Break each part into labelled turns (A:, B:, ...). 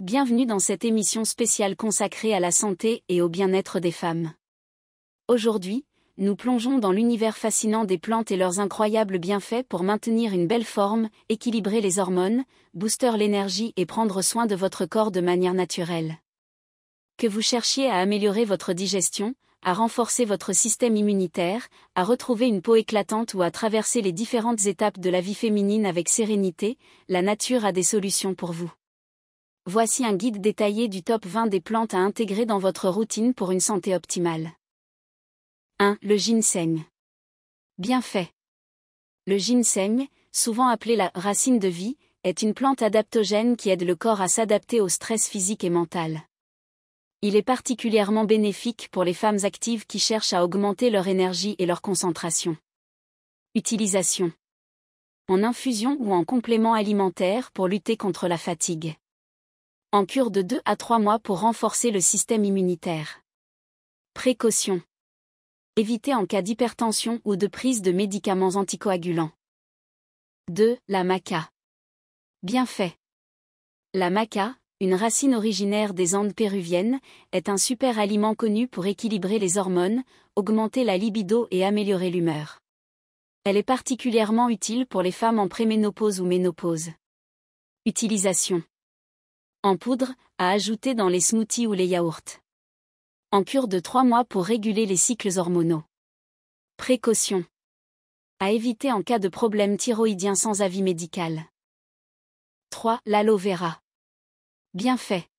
A: Bienvenue dans cette émission spéciale consacrée à la santé et au bien-être des femmes. Aujourd'hui, nous plongeons dans l'univers fascinant des plantes et leurs incroyables bienfaits pour maintenir une belle forme, équilibrer les hormones, booster l'énergie et prendre soin de votre corps de manière naturelle. Que vous cherchiez à améliorer votre digestion, à renforcer votre système immunitaire, à retrouver une peau éclatante ou à traverser les différentes étapes de la vie féminine avec sérénité, la nature a des solutions pour vous. Voici un guide détaillé du top 20 des plantes à intégrer dans votre routine pour une santé optimale. 1. Le ginseng. Bienfaits. Le ginseng, souvent appelé la racine de vie, est une plante adaptogène qui aide le corps à s'adapter au stress physique et mental. Il est particulièrement bénéfique pour les femmes actives qui cherchent à augmenter leur énergie et leur concentration. Utilisation. En infusion ou en complément alimentaire pour lutter contre la fatigue. En cure de 2 à 3 mois pour renforcer le système immunitaire. Précautions. Éviter en cas d'hypertension ou de prise de médicaments anticoagulants. 2. La maca. Bienfaits. La maca, une racine originaire des Andes péruviennes, est un super aliment connu pour équilibrer les hormones, augmenter la libido et améliorer l'humeur. Elle est particulièrement utile pour les femmes en préménopause ou ménopause. Utilisation. En poudre, à ajouter dans les smoothies ou les yaourts. En cure de 3 mois pour réguler les cycles hormonaux. Précautions. À éviter en cas de problème thyroïdien sans avis médical. 3. L'aloe vera. Bienfaits.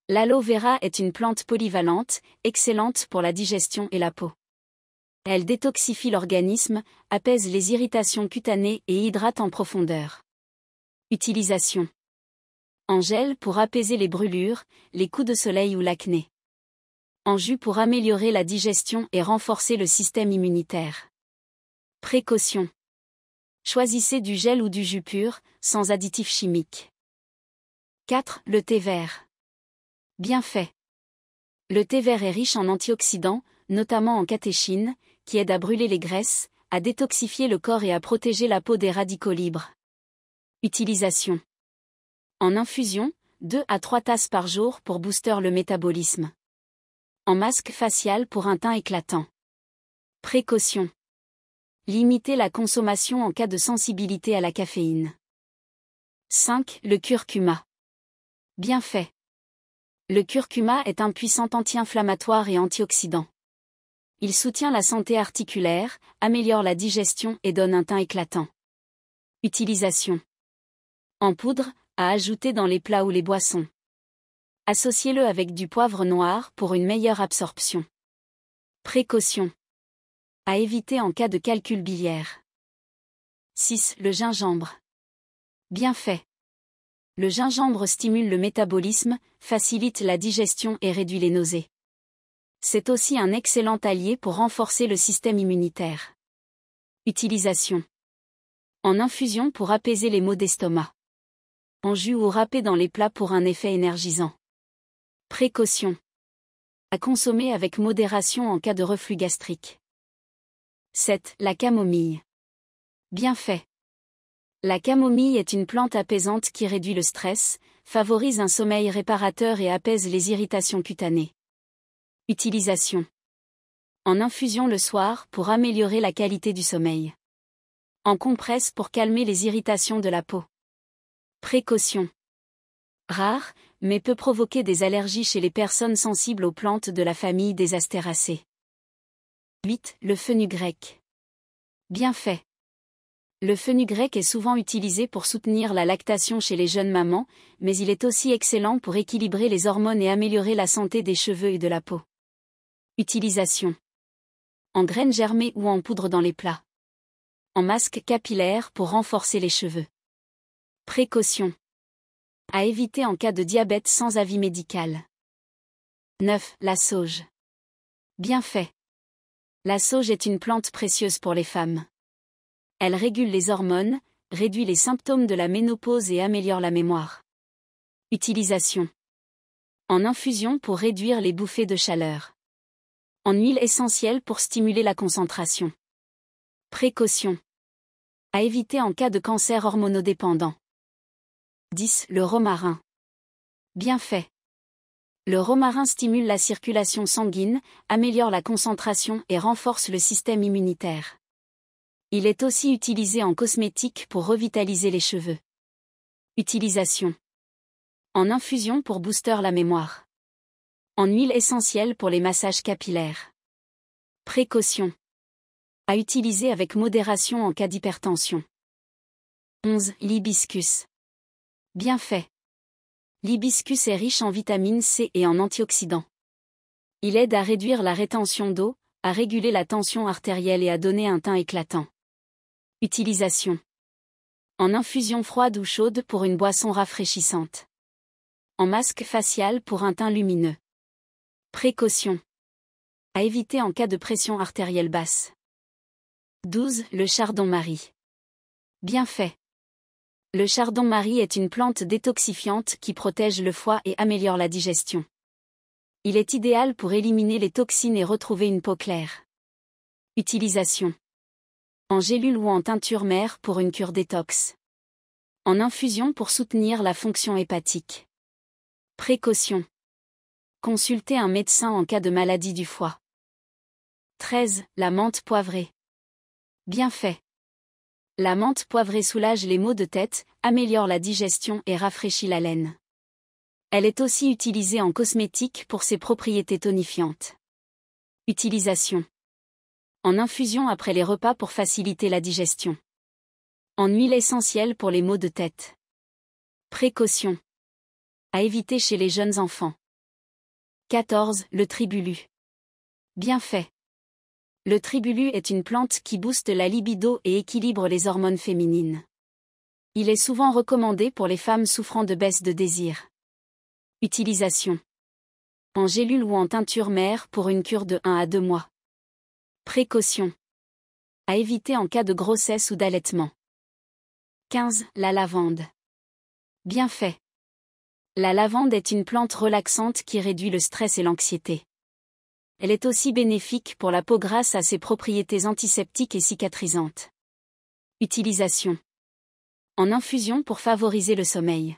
A: L'aloe vera est une plante polyvalente, excellente pour la digestion et la peau. Elle détoxifie l'organisme, apaise les irritations cutanées et hydrate en profondeur. Utilisation. En gel pour apaiser les brûlures, les coups de soleil ou l'acné. En jus pour améliorer la digestion et renforcer le système immunitaire. Précautions. Choisissez du gel ou du jus pur, sans additifs chimiques. 4. Le thé vert. Bienfaits. Le thé vert est riche en antioxydants, notamment en catéchine, qui aide à brûler les graisses, à détoxifier le corps et à protéger la peau des radicaux libres. Utilisation. En infusion, 2 à 3 tasses par jour pour booster le métabolisme. En masque facial pour un teint éclatant. Précautions. Limitez la consommation en cas de sensibilité à la caféine. 5. Le curcuma. Bienfaits. Le curcuma est un puissant anti-inflammatoire et antioxydant. Il soutient la santé articulaire, améliore la digestion et donne un teint éclatant. Utilisation. En poudre, à ajouter dans les plats ou les boissons. Associez-le avec du poivre noir pour une meilleure absorption. Précautions. À éviter en cas de calcul biliaire. 6. Le gingembre. Bienfaits. Le gingembre stimule le métabolisme, facilite la digestion et réduit les nausées. C'est aussi un excellent allié pour renforcer le système immunitaire. Utilisation. En infusion pour apaiser les maux d'estomac. En jus ou râpé dans les plats pour un effet énergisant. Précautions. À consommer avec modération en cas de reflux gastrique. 7. La camomille. Bienfaits. La camomille est une plante apaisante qui réduit le stress, favorise un sommeil réparateur et apaise les irritations cutanées. Utilisation. En infusion le soir pour améliorer la qualité du sommeil. En compresse pour calmer les irritations de la peau. Précautions. Rare, mais peut provoquer des allergies chez les personnes sensibles aux plantes de la famille des Astéracées. 8. Le fenugrec. Bienfaits. Le fenugrec est souvent utilisé pour soutenir la lactation chez les jeunes mamans, mais il est aussi excellent pour équilibrer les hormones et améliorer la santé des cheveux et de la peau. Utilisation. En graines germées ou en poudre dans les plats. En masque capillaire pour renforcer les cheveux. Précautions. À éviter en cas de diabète sans avis médical. 9. La sauge. Bienfaits. La sauge est une plante précieuse pour les femmes. Elle régule les hormones, réduit les symptômes de la ménopause et améliore la mémoire. Utilisation. En infusion pour réduire les bouffées de chaleur. En huile essentielle pour stimuler la concentration. Précautions. À éviter en cas de cancer hormonodépendant. 10. Le romarin. Bienfaits. Le romarin stimule la circulation sanguine, améliore la concentration et renforce le système immunitaire. Il est aussi utilisé en cosmétique pour revitaliser les cheveux. Utilisation. En infusion pour booster la mémoire. En huile essentielle pour les massages capillaires. Précaution. À utiliser avec modération en cas d'hypertension. 11. L'hibiscus. Bienfaits. L'hibiscus est riche en vitamine C et en antioxydants. Il aide à réduire la rétention d'eau, à réguler la tension artérielle et à donner un teint éclatant. Utilisation. En infusion froide ou chaude pour une boisson rafraîchissante. En masque facial pour un teint lumineux. Précaution. À éviter en cas de pression artérielle basse. 12. Le chardon-marie. Bienfaits. Le chardon-marie est une plante détoxifiante qui protège le foie et améliore la digestion. Il est idéal pour éliminer les toxines et retrouver une peau claire. Utilisation. En gélule ou en teinture mère pour une cure détox. En infusion pour soutenir la fonction hépatique. Précaution. Consultez un médecin en cas de maladie du foie. 13. La menthe poivrée. Bienfaits. La menthe poivrée soulage les maux de tête, améliore la digestion et rafraîchit la laine. Elle est aussi utilisée en cosmétique pour ses propriétés tonifiantes. Utilisation. En infusion après les repas pour faciliter la digestion. En huile essentielle pour les maux de tête. Précaution. À éviter chez les jeunes enfants. 14. Le tribulu. Bienfaits. Le tribulu est une plante qui booste la libido et équilibre les hormones féminines. Il est souvent recommandé pour les femmes souffrant de baisse de désir. Utilisation. En gélule ou en teinture mère pour une cure de 1 à 2 mois. Précaution. À éviter en cas de grossesse ou d'allaitement. 15. La lavande. Bienfaits. La lavande est une plante relaxante qui réduit le stress et l'anxiété. Elle est aussi bénéfique pour la peau grâce à ses propriétés antiseptiques et cicatrisantes. Utilisation. En infusion pour favoriser le sommeil.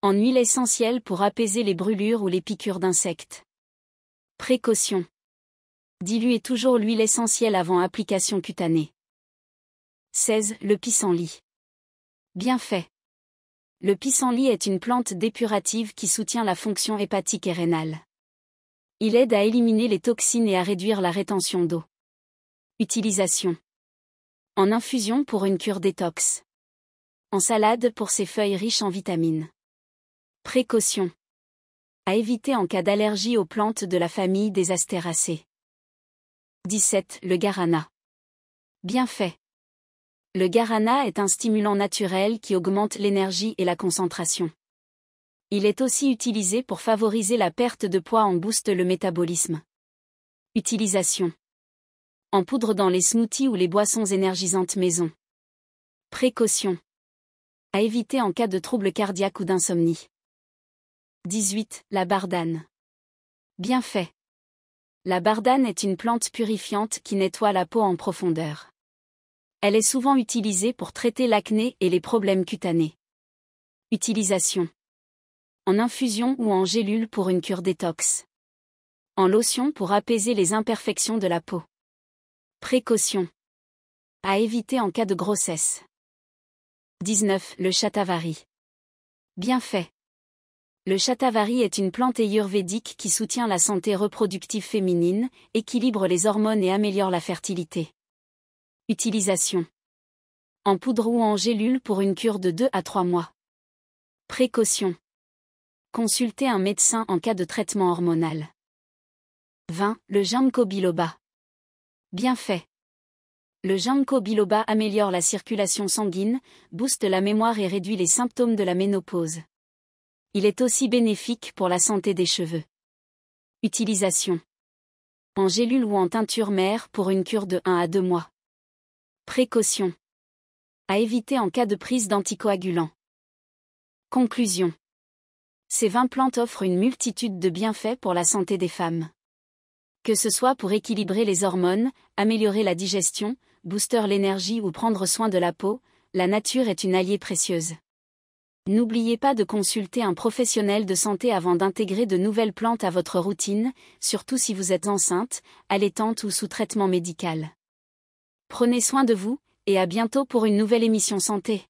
A: En huile essentielle pour apaiser les brûlures ou les piqûres d'insectes. Précaution. Diluez toujours l'huile essentielle avant application cutanée. 16. Le pissenlit. Bienfaits. Le pissenlit est une plante dépurative qui soutient la fonction hépatique et rénale. Il aide à éliminer les toxines et à réduire la rétention d'eau. Utilisation. En infusion pour une cure détox. En salade pour ses feuilles riches en vitamines. Précaution. À éviter en cas d'allergie aux plantes de la famille des Astéracées. 17. Le guarana. Bienfaits. Le guarana est un stimulant naturel qui augmente l'énergie et la concentration. Il est aussi utilisé pour favoriser la perte de poids en booste le métabolisme. Utilisation. En poudre dans les smoothies ou les boissons énergisantes maison. Précaution. À éviter en cas de troubles cardiaques ou d'insomnie. 18. La bardane. Bienfaits. La bardane est une plante purifiante qui nettoie la peau en profondeur. Elle est souvent utilisée pour traiter l'acné et les problèmes cutanés. Utilisation. En infusion ou en gélule pour une cure détox. En lotion pour apaiser les imperfections de la peau. Précaution. À éviter en cas de grossesse. 19. Le shatavari. Bienfaits. Le shatavari est une plante ayurvédique qui soutient la santé reproductive féminine, équilibre les hormones et améliore la fertilité. Utilisation. En poudre ou en gélule pour une cure de 2 à 3 mois. Précaution. Consultez un médecin en cas de traitement hormonal. 20. Le ginkgo biloba. Bienfaits. Le ginkgo biloba améliore la circulation sanguine, booste la mémoire et réduit les symptômes de la ménopause. Il est aussi bénéfique pour la santé des cheveux. Utilisation. En gélule ou en teinture mère pour une cure de 1 à 2 mois. Précaution. À éviter en cas de prise d'anticoagulants. Conclusion. Ces 20 plantes offrent une multitude de bienfaits pour la santé des femmes. Que ce soit pour équilibrer les hormones, améliorer la digestion, booster l'énergie ou prendre soin de la peau, la nature est une alliée précieuse. N'oubliez pas de consulter un professionnel de santé avant d'intégrer de nouvelles plantes à votre routine, surtout si vous êtes enceinte, allaitante ou sous traitement médical. Prenez soin de vous, et à bientôt pour une nouvelle émission santé.